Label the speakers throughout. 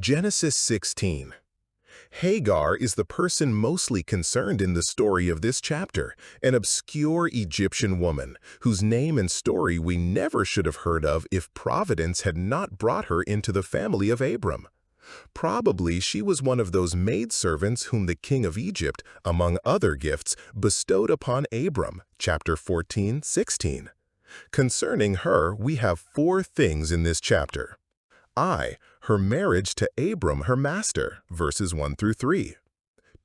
Speaker 1: Genesis 16. Hagar is the person mostly concerned in the story of this chapter, an obscure Egyptian woman whose name and story we never should have heard of if Providence had not brought her into the family of Abram. Probably she was one of those maidservants whom the king of Egypt, among other gifts, bestowed upon Abram, chapter 14:16. Concerning her, we have four things in this chapter. Her marriage to Abram, her master, verses 1 through 3.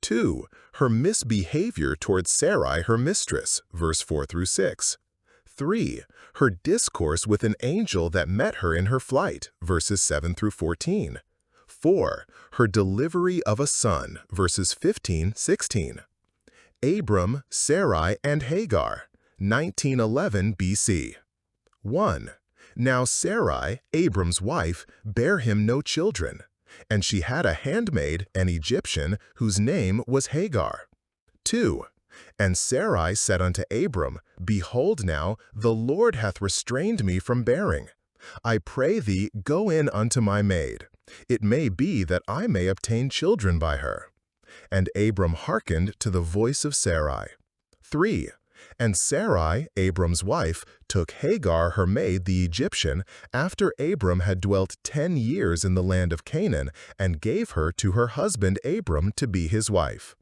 Speaker 1: 2. Her misbehavior towards Sarai, her mistress, verse 4 through 6. 3. Her discourse with an angel that met her in her flight, verses 7 through 14. 4. Her delivery of a son, verses 15-16. Abram, Sarai, and Hagar, 1911 BC. 1. Now Sarai, Abram's wife, bare him no children, and she had a handmaid, an Egyptian, whose name was Hagar. 2. And Sarai said unto Abram, Behold now, the Lord hath restrained me from bearing. I pray thee, go in unto my maid. It may be that I may obtain children by her. And Abram hearkened to the voice of Sarai. 3. And Sarai, Abram's wife, took Hagar her maid the Egyptian, after Abram had dwelt 10 years in the land of Canaan, and gave her to her husband Abram to be his wife.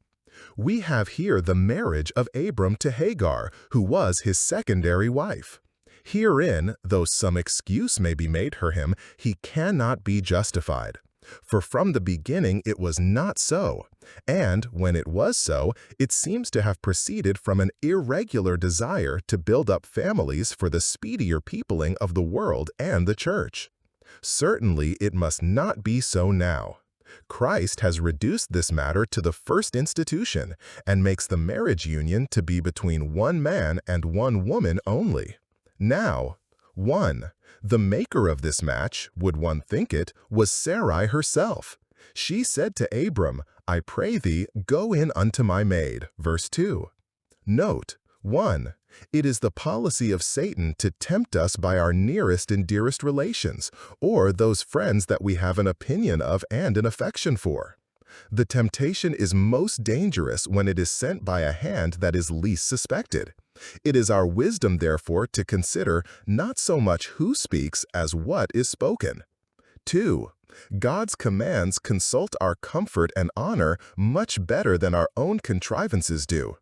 Speaker 1: We have here the marriage of Abram to Hagar, who was his secondary wife. Herein, though some excuse may be made for him, he cannot be justified. For from the beginning it was not so, and when it was so, it seems to have proceeded from an irregular desire to build up families for the speedier peopling of the world and the church. Certainly it must not be so now. Christ has reduced this matter to the first institution, and makes the marriage union to be between one man and one woman only. Now, 1. The maker of this match, would one think it, was Sarai herself. She said to Abram, I pray thee, go in unto my maid, verse 2. Note, 1. It is the policy of Satan to tempt us by our nearest and dearest relations, or those friends that we have an opinion of and an affection for. The temptation is most dangerous when it is sent by a hand that is least suspected. It is our wisdom, therefore, to consider not so much who speaks as what is spoken. 2. God's commands consult our comfort and honor much better than our own contrivances do.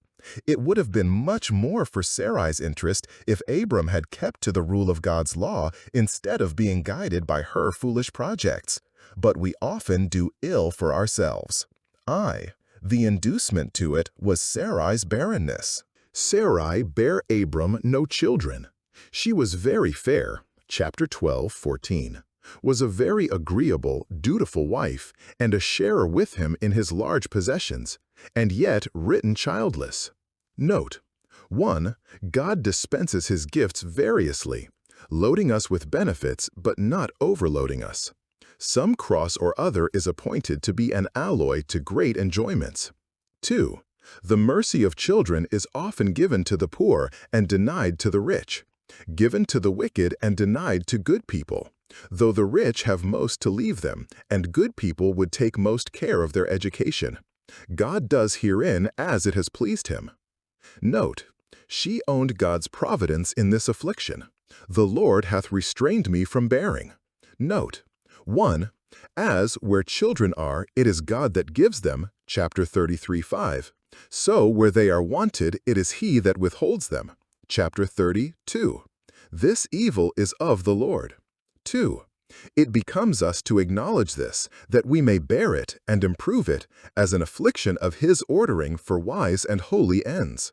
Speaker 1: It would have been much more for Sarai's interest if Abram had kept to the rule of God's law instead of being guided by her foolish projects. But we often do ill for ourselves. The inducement to it was Sarai's barrenness. Sarai bare Abram no children. She was very fair, chapter 12:14, was a very agreeable, dutiful wife, and a sharer with him in his large possessions, and yet written childless. Note, 1. God dispenses his gifts variously, loading us with benefits, but not overloading us. Some cross or other is appointed to be an alloy to great enjoyments. 2. The mercy of children is often given to the poor and denied to the rich, given to the wicked and denied to good people, though the rich have most to leave them, and good people would take most care of their education. God does herein as it has pleased him. Note, she owned God's providence in this affliction. The Lord hath restrained me from bearing. Note, 1. As where children are, it is God that gives them, chapter 33:5. So where they are wanted, it is he that withholds them, chapter 30:2. This evil is of the Lord. 2. It becomes us to acknowledge this, that we may bear it and improve it as an affliction of his ordering for wise and holy ends.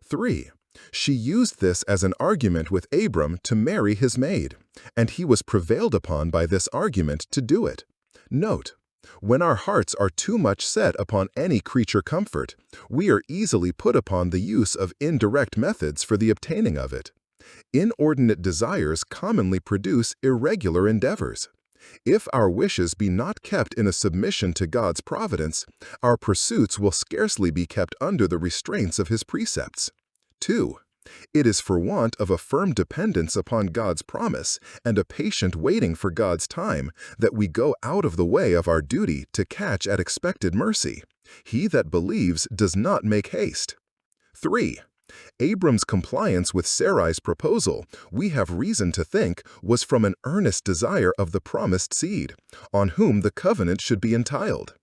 Speaker 1: 3. She used this as an argument with Abram to marry his maid, and he was prevailed upon by this argument to do it. Note, when our hearts are too much set upon any creature comfort, we are easily put upon the use of indirect methods for the obtaining of it. Inordinate desires commonly produce irregular endeavors. If our wishes be not kept in a submission to God's providence, our pursuits will scarcely be kept under the restraints of his precepts. 2. It is for want of a firm dependence upon God's promise and a patient waiting for God's time that we go out of the way of our duty to catch at expected mercy. He that believes does not make haste. 3. Abram's compliance with Sarai's proposal, we have reason to think, was from an earnest desire of the promised seed, on whom the covenant should be entailed.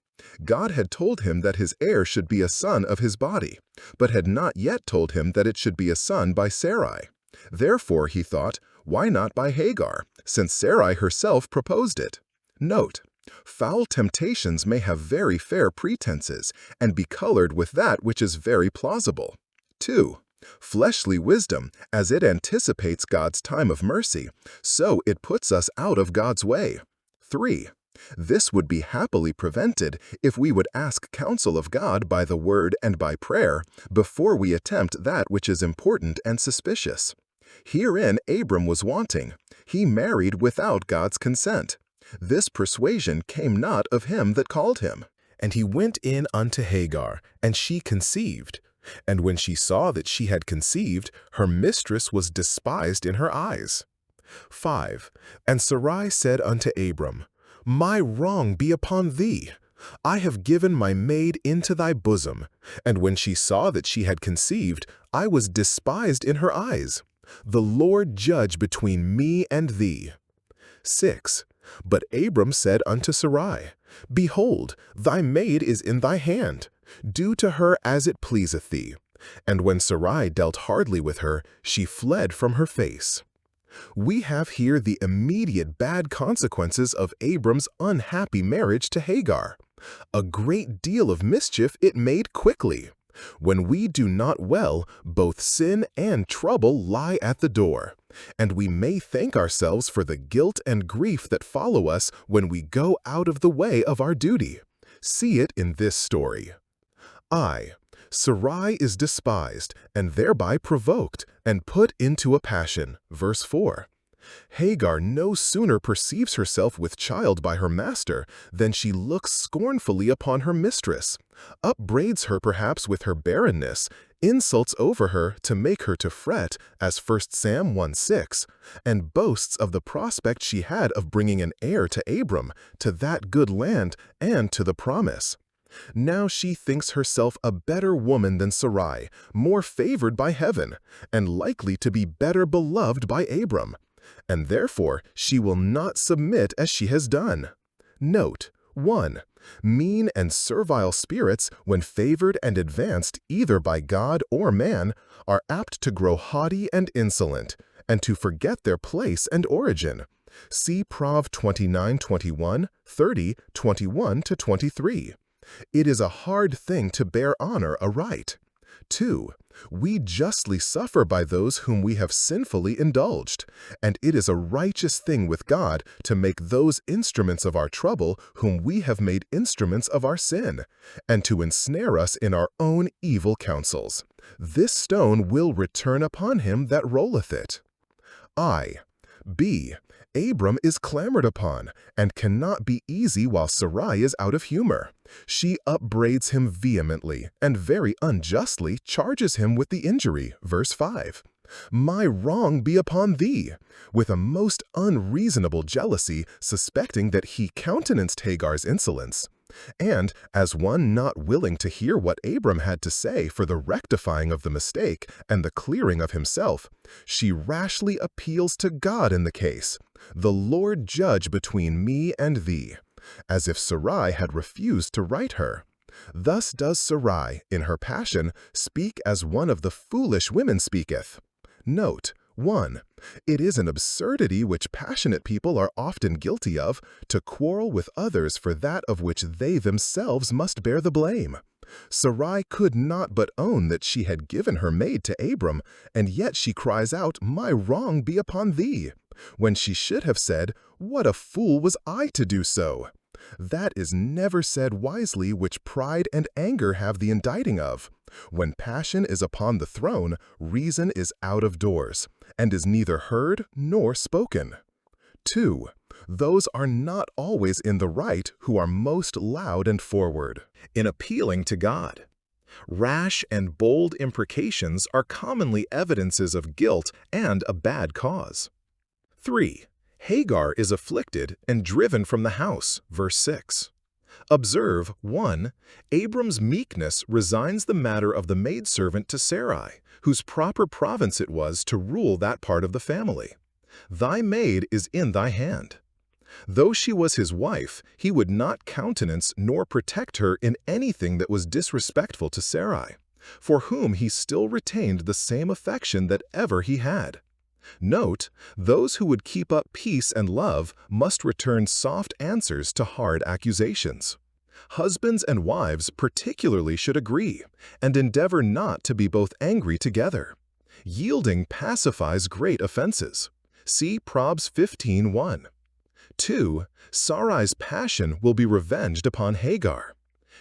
Speaker 1: God had told him that his heir should be a son of his body, but had not yet told him that it should be a son by Sarai. Therefore, he thought, why not by Hagar, since Sarai herself proposed it? Note: foul temptations may have very fair pretenses and be colored with that which is very plausible. 2. Fleshly wisdom, as it anticipates God's time of mercy, so it puts us out of God's way. 3. This would be happily prevented if we would ask counsel of God by the word and by prayer before we attempt that which is important and suspicious. Herein Abram was wanting. He married without God's consent. This persuasion came not of him that called him. And he went in unto Hagar, and she conceived. And when she saw that she had conceived, her mistress was despised in her eyes. 5. And Sarai said unto Abram, My wrong be upon thee. I have given my maid into thy bosom. And when she saw that she had conceived, I was despised in her eyes. The Lord judge between me and thee. 6. But Abram said unto Sarai, Behold, thy maid is in thy hand. Do to her as it pleaseth thee. And when Sarai dealt hardly with her, she fled from her face. We have here the immediate bad consequences of Abram's unhappy marriage to Hagar. A great deal of mischief it made quickly. When we do not well, both sin and trouble lie at the door, and we may thank ourselves for the guilt and grief that follow us when we go out of the way of our duty. See it in this story. Sarai is despised, and thereby provoked, and put into a passion. Verse 4. Hagar no sooner perceives herself with child by her master than she looks scornfully upon her mistress, upbraids her perhaps with her barrenness, insults over her to make her to fret, as 1 Sam 1:6, and boasts of the prospect she had of bringing an heir to Abram, to that good land, and to the promise. Now she thinks herself a better woman than Sarai, more favored by heaven, and likely to be better beloved by Abram, and therefore she will not submit as she has done. Note: 1. Mean and servile spirits, when favored and advanced either by God or man, are apt to grow haughty and insolent, and to forget their place and origin. See Prov 29:21, 30, 21-23. It is a hard thing to bear honor aright. 2. We justly suffer by those whom we have sinfully indulged, and it is a righteous thing with God to make those instruments of our trouble whom we have made instruments of our sin, and to ensnare us in our own evil counsels. This stone will return upon him that rolleth it. B. Abram is clamored upon, and cannot be easy while Sarai is out of humor. She upbraids him vehemently, and very unjustly charges him with the injury. Verse 5. My wrong be upon thee, with a most unreasonable jealousy, suspecting that he countenanced Hagar's insolence. And, as one not willing to hear what Abram had to say for the rectifying of the mistake and the clearing of himself, she rashly appeals to God in the case. The Lord judge between me and thee, as if Sarai had refused to right her. Thus does Sarai, in her passion, speak as one of the foolish women speaketh. Note: 1. It is an absurdity which passionate people are often guilty of, to quarrel with others for that of which they themselves must bear the blame. Sarai could not but own that she had given her maid to Abram, and yet she cries out, My wrong be upon thee, when she should have said, What a fool was I to do so! That is never said wisely which pride and anger have the indicting of. When passion is upon the throne, reason is out of doors, and is neither heard nor spoken. 2. Those are not always in the right who are most loud and forward in appealing to God. Rash and bold imprecations are commonly evidences of guilt and a bad cause. 3. Hagar is afflicted and driven from the house, verse 6. Observe, 1. Abram's meekness resigns the matter of the maidservant to Sarai, whose proper province it was to rule that part of the family. Thy maid is in thy hand. Though she was his wife, he would not countenance nor protect her in anything that was disrespectful to Sarai, for whom he still retained the same affection that ever he had. Note, those who would keep up peace and love must return soft answers to hard accusations. Husbands and wives particularly should agree, and endeavor not to be both angry together. Yielding pacifies great offenses. See Proverbs 15:1. 2. Sarai's passion will be revenged upon Hagar.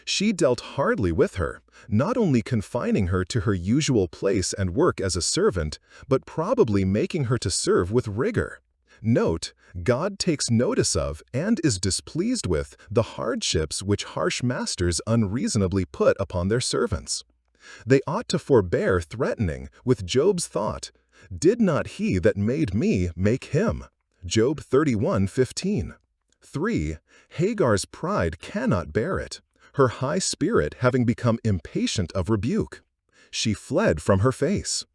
Speaker 1: She dealt hardly with her, not only confining her to her usual place and work as a servant, but probably making her to serve with rigor. Note, God takes notice of and is displeased with the hardships which harsh masters unreasonably put upon their servants. They ought to forbear threatening with Job's thought, "Did not he that made me make him?" Job 31:15. 3. Hagar's pride cannot bear it, her high spirit having become impatient of rebuke. She fled from her face.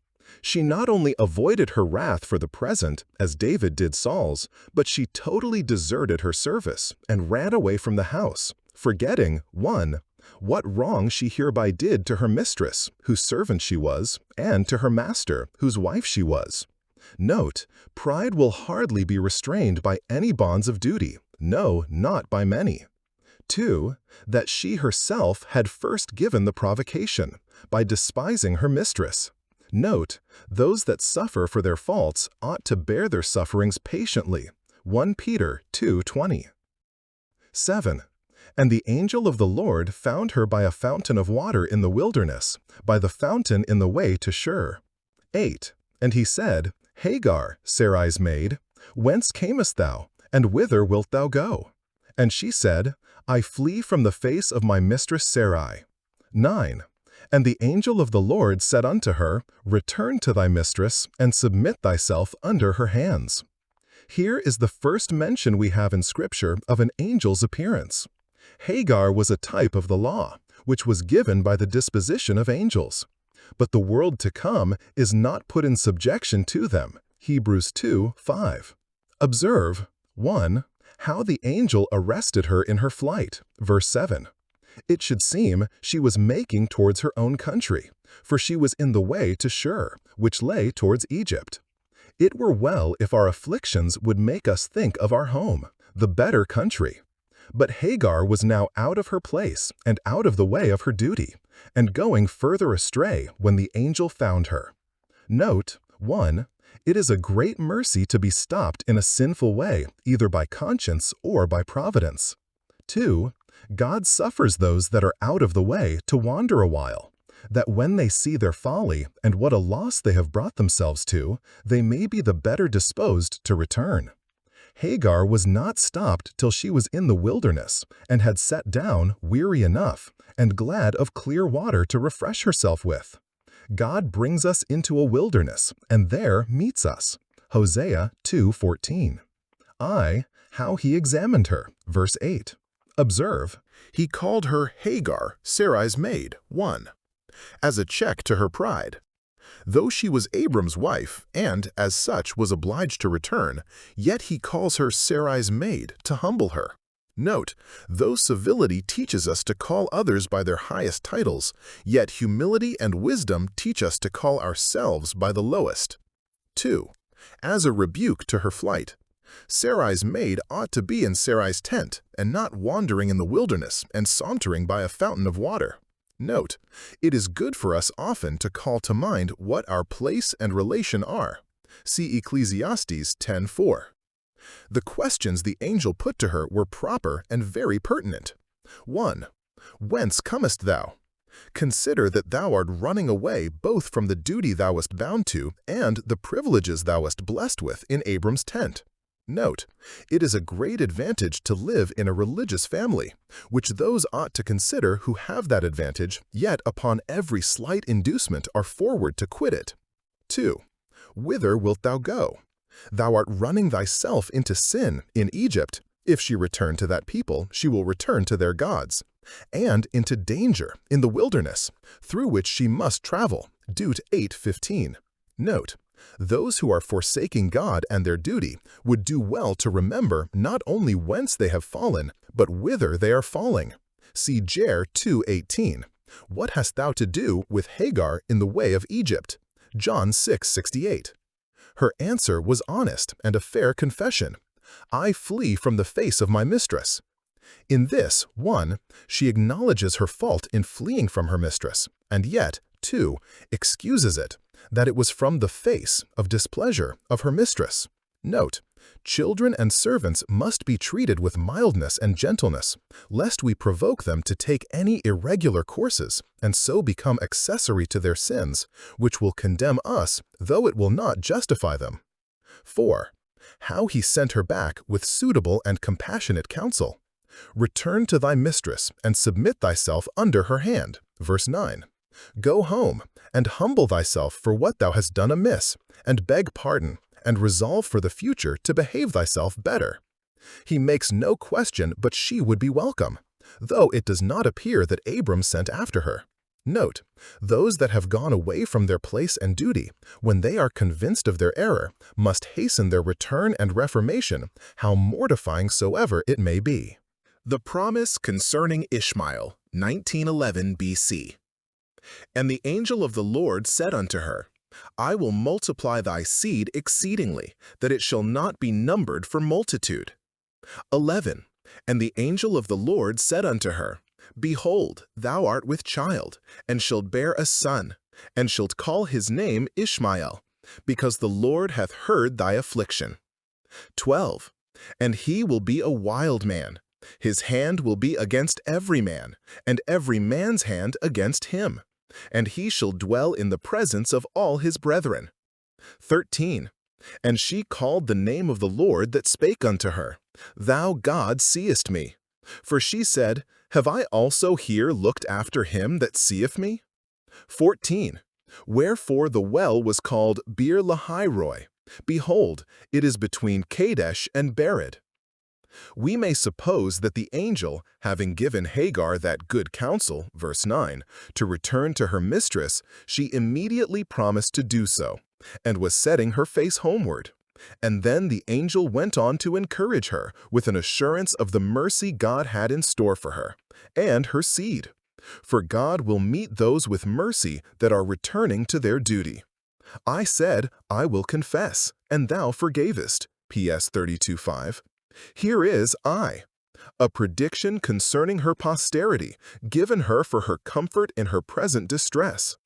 Speaker 1: She not only avoided her wrath for the present, as David did Saul's, but she totally deserted her service and ran away from the house, forgetting, 1. What wrong she hereby did to her mistress, whose servant she was, and to her master, whose wife she was. Note, pride will hardly be restrained by any bonds of duty, no, not by many. 2. That she herself had first given the provocation, by despising her mistress. Note, those that suffer for their faults ought to bear their sufferings patiently. 1 Peter 2:20. 7. And the angel of the Lord found her by a fountain of water in the wilderness, by the fountain in the way to Shur. 8. And he said, Hagar, Sarai's maid, whence camest thou, and whither wilt thou go? And she said, I flee from the face of my mistress Sarai. 9. And the angel of the Lord said unto her, Return to thy mistress, and submit thyself under her hands. Here is the first mention we have in Scripture of an angel's appearance. Hagar was a type of the law, which was given by the disposition of angels. But the world to come is not put in subjection to them. Hebrews 2:5. Observe, 1. How the angel arrested her in her flight. Verse 7. It should seem she was making towards her own country, for she was in the way to Shur, which lay towards Egypt. It were well if our afflictions would make us think of our home, the better country. But Hagar was now out of her place and out of the way of her duty, and going further astray when the angel found her. Note, 1. It is a great mercy to be stopped in a sinful way, either by conscience or by providence. 2. God suffers those that are out of the way to wander a while, that when they see their folly and what a loss they have brought themselves to, they may be the better disposed to return. Hagar was not stopped till she was in the wilderness, and had sat down, weary enough, and glad of clear water to refresh herself with. God brings us into a wilderness, and there meets us. Hosea 2:14. How he examined her. Verse 8. Observe, he called her Hagar, Sarai's maid, 1, as a check to her pride. Though she was Abram's wife, and as such was obliged to return, yet he calls her Sarai's maid to humble her. Note, though civility teaches us to call others by their highest titles, yet humility and wisdom teach us to call ourselves by the lowest. 2. As a rebuke to her flight. Sarai's maid ought to be in Sarai's tent, and not wandering in the wilderness and sauntering by a fountain of water. Note, it is good for us often to call to mind what our place and relation are. See Ecclesiastes 10:4. The questions the angel put to her were proper and very pertinent. 1. Whence comest thou? Consider that thou art running away both from the duty thou wast bound to and the privileges thou wast blessed with in Abram's tent. Note, it is a great advantage to live in a religious family, which those ought to consider who have that advantage, yet upon every slight inducement are forward to quit it. 2. Whither wilt thou go? Thou art running thyself into sin in Egypt. If she return to that people, she will return to their gods. And into danger in the wilderness, through which she must travel. Dut 8:15. Note, those who are forsaking God and their duty would do well to remember not only whence they have fallen, but whither they are falling. See Jer 2:18. What hast thou to do with Hagar in the way of Egypt? John 6:68. Her answer was honest and a fair confession. I flee from the face of my mistress. In this, 1, she acknowledges her fault in fleeing from her mistress, and yet, 2, excuses it, that it was from the face of displeasure of her mistress. Note, children and servants must be treated with mildness and gentleness, lest we provoke them to take any irregular courses, and so become accessory to their sins, which will condemn us, though it will not justify them. 4. How he sent her back with suitable and compassionate counsel. Return to thy mistress, and submit thyself under her hand. Verse 9. Go home, and humble thyself for what thou hast done amiss, and beg pardon, and resolve for the future to behave thyself better. He makes no question but she would be welcome, though it does not appear that Abram sent after her. Note, those that have gone away from their place and duty, when they are convinced of their error, must hasten their return and reformation, how mortifying soever it may be. The promise concerning Ishmael, 1911 BC. And the angel of the Lord said unto her, I will multiply thy seed exceedingly, that it shall not be numbered for multitude. 11. And the angel of the Lord said unto her, Behold, thou art with child, and shalt bear a son, and shalt call his name Ishmael, because the Lord hath heard thy affliction. 12. And he will be a wild man. His hand will be against every man, and every man's hand against him. And he shall dwell in the presence of all his brethren. 13. And she called the name of the Lord that spake unto her, Thou God seest me. For she said, Have I also here looked after him that seeth me? 14. Wherefore the well was called Beer Lahairoi. Behold, it is between Kadesh and Bered. We may suppose that the angel, having given Hagar that good counsel, verse 9, to return to her mistress, she immediately promised to do so, and was setting her face homeward. And then the angel went on to encourage her with an assurance of the mercy God had in store for her, and her seed. For God will meet those with mercy that are returning to their duty. I said, I will confess, and thou forgavest. PS 32:5. Here is I, a prediction concerning her posterity, given her for her comfort in her present distress.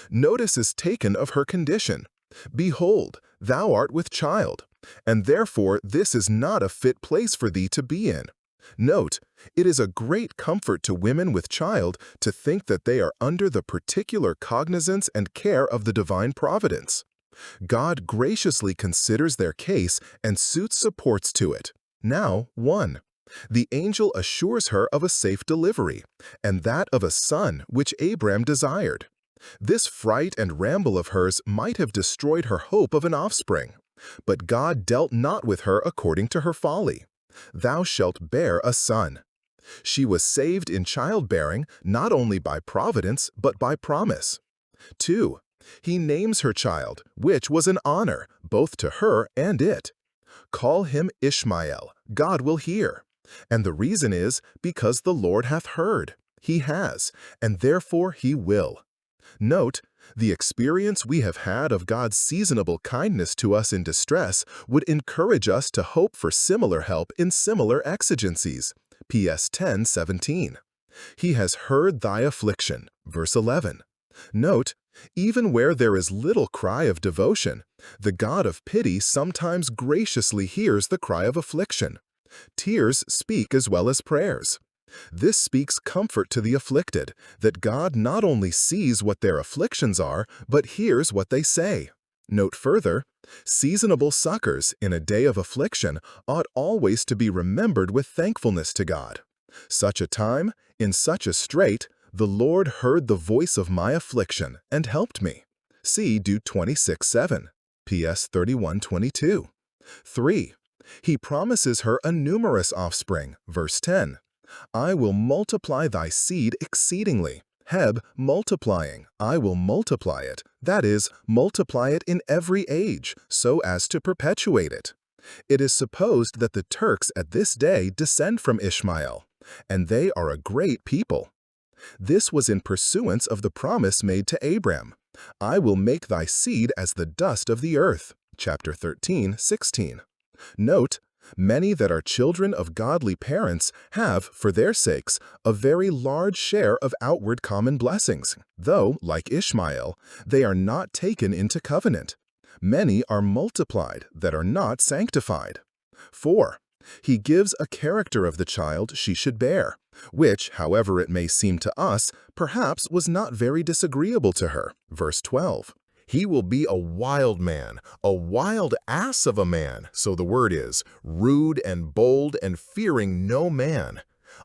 Speaker 1: Notice is taken of her condition. Behold, thou art with child, and therefore this is not a fit place for thee to be in. Note, it is a great comfort to women with child to think that they are under the particular cognizance and care of the divine providence. God graciously considers their case and suits supports to it. Now, 1. The angel assures her of a safe delivery, and that of a son which Abram desired. This fright and ramble of hers might have destroyed her hope of an offspring, but God dealt not with her according to her folly. Thou shalt bear a son. She was saved in childbearing not only by providence, but by promise. 2. He names her child, which was an honor, both to her and it. Call him Ishmael, God will hear. And the reason is, because the Lord hath heard. He has, and therefore he will. Note, the experience we have had of God's seasonable kindness to us in distress would encourage us to hope for similar help in similar exigencies. PS 10:17. He has heard thy affliction. Verse 11. Note, even where there is little cry of devotion, the God of pity sometimes graciously hears the cry of affliction. Tears speak as well as prayers. This speaks comfort to the afflicted, that God not only sees what their afflictions are, but hears what they say. Note further, seasonable succors in a day of affliction ought always to be remembered with thankfulness to God. Such a time, in such a strait, the Lord heard the voice of my affliction and helped me. See Jude 26:7, PS 31:22. 3. He promises her a numerous offspring, verse 10. I will multiply thy seed exceedingly. Heb, multiplying, I will multiply it, that is, multiply it in every age, so as to perpetuate it. It is supposed that the Turks at this day descend from Ishmael, and they are a great people. This was in pursuance of the promise made to Abram. I will make thy seed as the dust of the earth. Chapter 13:16. Note, many that are children of godly parents have, for their sakes, a very large share of outward common blessings, though, like Ishmael, they are not taken into covenant. Many are multiplied that are not sanctified. 4. He gives a character of the child she should bear, which, however it may seem to us, perhaps was not very disagreeable to her. Verse 12. He will be a wild man, a wild ass of a man, so the word is, rude and bold and fearing no man,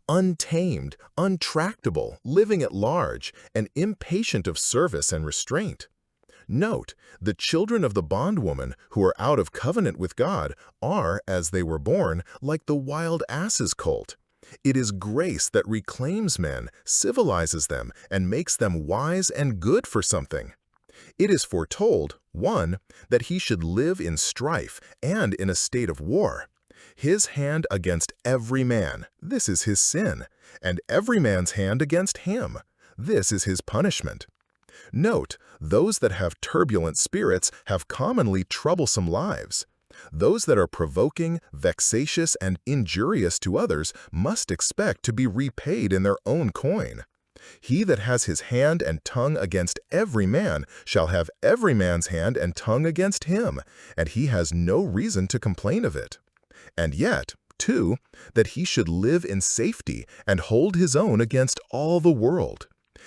Speaker 1: untamed, untractable, living at large, and impatient of service and restraint. Note, the children of the bondwoman who are out of covenant with God are, as they were born, like the wild ass's colt. It is grace that reclaims men, civilizes them, and makes them wise and good for something. It is foretold, 1, that he should live in strife and in a state of war. His hand against every man, this is his sin, and every man's hand against him, this is his punishment. Note, those that have turbulent spirits have commonly troublesome lives. Those that are provoking, vexatious, and injurious to others must expect to be repaid in their own coin. He that has his hand and tongue against every man shall have every man's hand and tongue against him, and he has no reason to complain of it. And yet, 2, that he should live in safety and hold his own against all the world.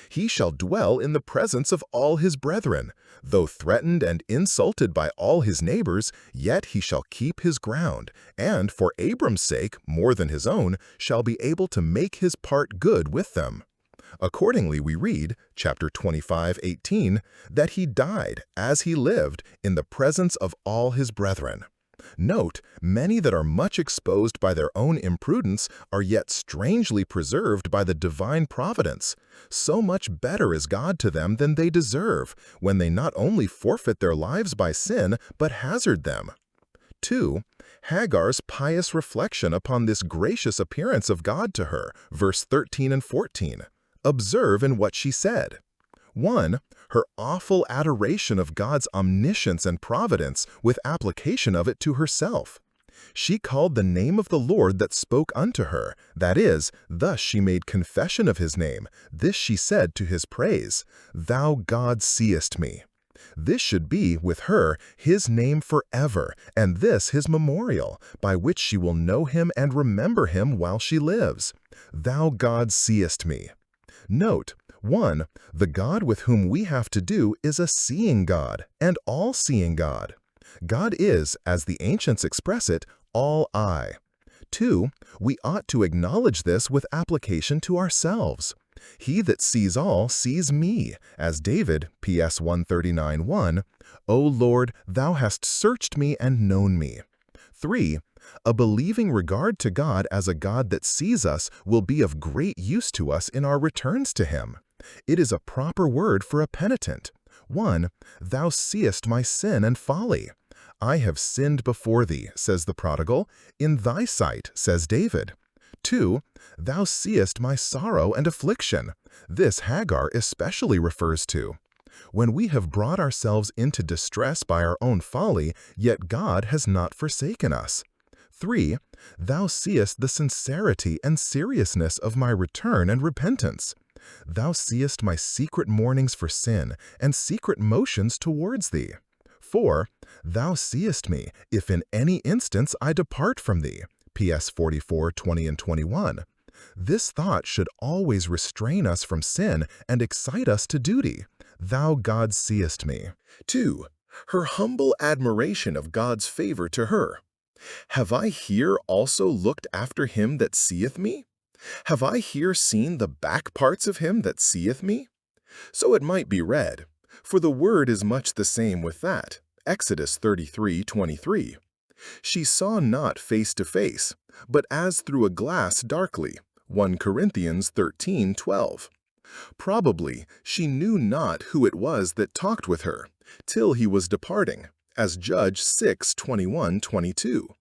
Speaker 1: He shall dwell in the presence of all his brethren. Though threatened and insulted by all his neighbors, yet he shall keep his ground, and for Abram's sake, more than his own, shall be able to make his part good with them. Accordingly, we read, chapter 25:18, that he died, as he lived, in the presence of all his brethren. Note, many that are much exposed by their own imprudence are yet strangely preserved by the divine providence. So much better is God to them than they deserve, when they not only forfeit their lives by sin, but hazard them. 2. Hagar's pious reflection upon this gracious appearance of God to her, verse 13 and 14. Observe in what she said. 1. Her awful adoration of God's omniscience and providence with application of it to herself. She called the name of the Lord that spoke unto her, that is, thus she made confession of his name. This she said to his praise, Thou God seest me. This should be, with her, his name forever, and this his memorial, by which she will know him and remember him while she lives. Thou God seest me. Note, 1. The God with whom we have to do is a seeing God, and all-seeing God. God is, as the ancients express it, all-eye. 2. We ought to acknowledge this with application to ourselves. He that sees all sees me, as David, PS 139:1, O Lord, thou hast searched me and known me. 3. A believing regard to God as a God that sees us will be of great use to us in our returns to him. It is a proper word for a penitent. 1. Thou seest my sin and folly. I have sinned before thee, says the prodigal. In thy sight, says David. 2. Thou seest my sorrow and affliction. This Hagar especially refers to. When we have brought ourselves into distress by our own folly, yet God has not forsaken us. 3. Thou seest the sincerity and seriousness of my return and repentance. Thou seest my secret mournings for sin and secret motions towards thee. 4. Thou seest me, if in any instance I depart from thee. PS 44:20 and 21. This thought should always restrain us from sin and excite us to duty. Thou God seest me. 2. her humble admiration of God's favor to her. Have I here also looked after him that seeth me? Have I here seen the back parts of him that seeth me? So it might be read, for the word is much the same with that. Exodus 33:23. She saw not face to face, but as through a glass darkly. 1 Corinthians 13:12. Probably she knew not who it was that talked with her, till he was departing, as Judge 6:21-22.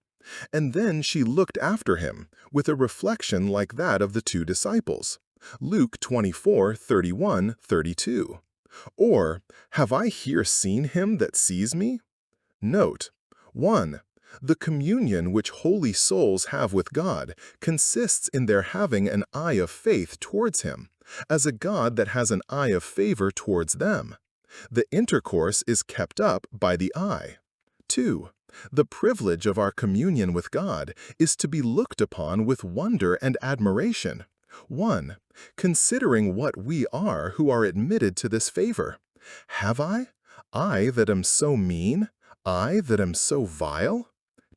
Speaker 1: And then she looked after him, with a reflection like that of the two disciples. Luke 24:31-32. Or, have I here seen him that sees me? Note, 1. The communion which holy souls have with God consists in their having an eye of faith towards him, as a God that has an eye of favor towards them. The intercourse is kept up by the eye. 2. The privilege of our communion with God is to be looked upon with wonder and admiration. 1. Considering what we are who are admitted to this favor. Have I that am so mean, I that am so vile?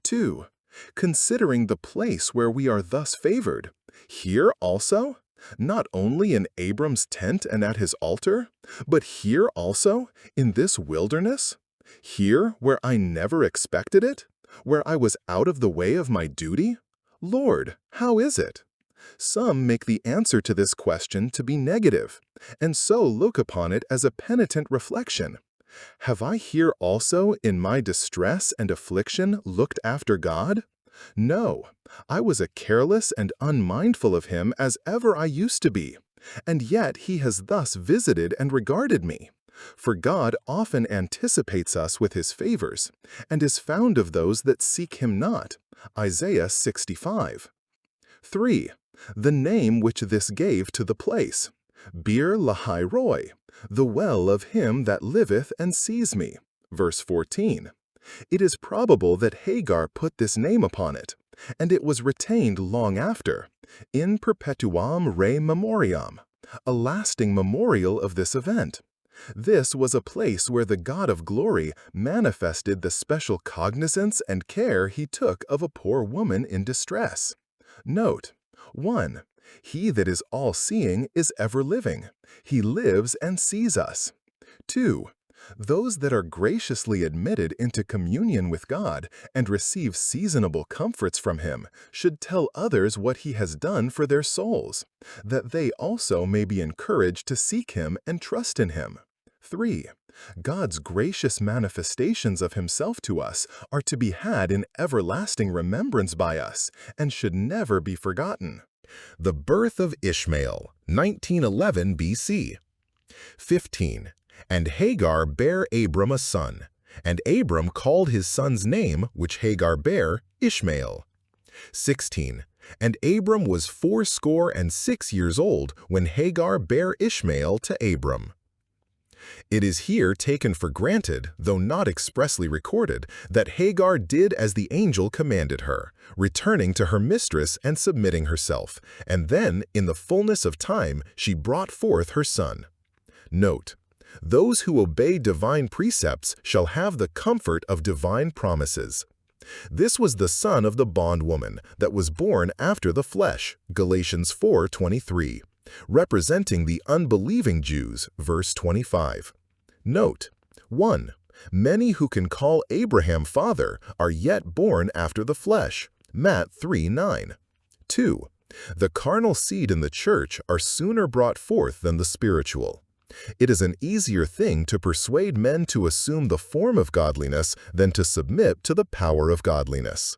Speaker 1: 2. Considering the place where we are thus favored, here also, not only in Abram's tent and at his altar, but here also, in this wilderness, here where I never expected it, where I was out of the way of my duty? Lord, how is it? Some make the answer to this question to be negative, and so look upon it as a penitent reflection. Have I here also in my distress and affliction looked after God? No, I was as careless and unmindful of him as ever I used to be, and yet he has thus visited and regarded me. For God often anticipates us with his favors, and is found of those that seek him not. Isaiah 65. 3. The name which this gave to the place. Bir Lahai Roi, the well of him that liveth and sees me. Verse 14. It is probable that Hagar put this name upon it, and it was retained long after, in perpetuam re memoriam, a lasting memorial of this event. This was a place where the God of glory manifested the special cognizance and care he took of a poor woman in distress. Note, 1. He that is all-seeing is ever living. He lives and sees us. 2. Those that are graciously admitted into communion with God and receive seasonable comforts from him should tell others what he has done for their souls, that they also may be encouraged to seek him and trust in him. 3. God's gracious manifestations of himself to us are to be had in everlasting remembrance by us and should never be forgotten. The birth of Ishmael, 1911 BC. 15. And Hagar bare Abram a son, and Abram called his son's name, which Hagar bare, Ishmael. 16. And Abram was 86 years old when Hagar bare Ishmael to Abram. It is here taken for granted, though not expressly recorded, that Hagar did as the angel commanded her, returning to her mistress and submitting herself, and then, in the fullness of time, she brought forth her son. Note, those who obey divine precepts shall have the comfort of divine promises. This was the son of the bondwoman that was born after the flesh, Galatians 4:23, representing the unbelieving Jews, verse 25. Note, 1. Many who can call Abraham father are yet born after the flesh, Matt 3:9. 2. The carnal seed in the church are sooner brought forth than the spiritual. It is an easier thing to persuade men to assume the form of godliness than to submit to the power of godliness.